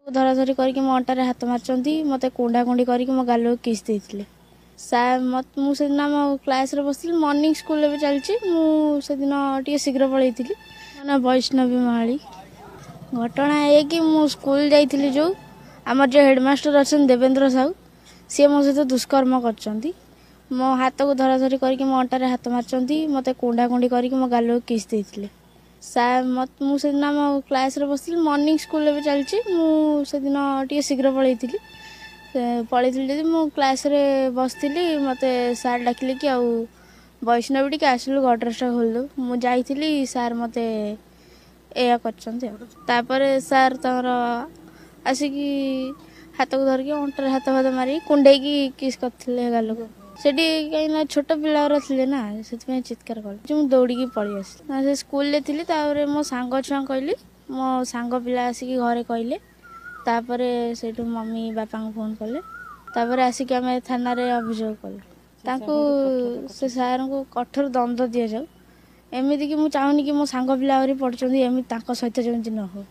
धराधरी करके मो अंटारे हाथ मार्चंती मते कुंडा कुंडी करके मो गालो किस देइथिले सार मत मु से दिन मो क्लास रे बसली मॉर्निंग स्कूल भी चलची मु से दिन टिके शीघ्र पळैथिली माने वैष्णवी माळी घटना है कि मु स्कूल जाइथिली जो हमर जे हेडमास्टर अछन देवेंद्र साहू सी मो सहित दुष्कर्म करचंती मो हाथ को धराधरी करके मो अंटारे हाथ मार्चंती मते कुंडा कुंडी करके मो गालो किस देइथिले सार मत मु से दिन मो क्लास रे बसली मॉर्निंग स्कूल भी चलची मु से दिन टिके शीघ्र पळैथिली जदि मु क्लास रे बसथिली मते सार डाकिले कि आउ वैष्णवी टिके आसलु गटरस्टा खोल दो मु जाइथिली सार मते एया करचंती तापर सार तमर आसिकी हाथ को धरके अंटर हाथ भात मारी कुंडे की किस करथिले गालो को सेठी कहीं छोट पिला थे ना से चित्कार कल मु दौड़ी पलि आसी से स्कूल ले थी तापर मो सांग छुआ कहली मो सांग पिला आसिकी घरे कहले तापर से मम्मी बापा को फोन कले तापर आसिक आम थाना रे अभियोग कलु से सार को कठोर दंड दि जाऊ एमती कि मुझे चाहूनी कि मो सांग पिला पढ़ुं एमती सहित जमी न हो।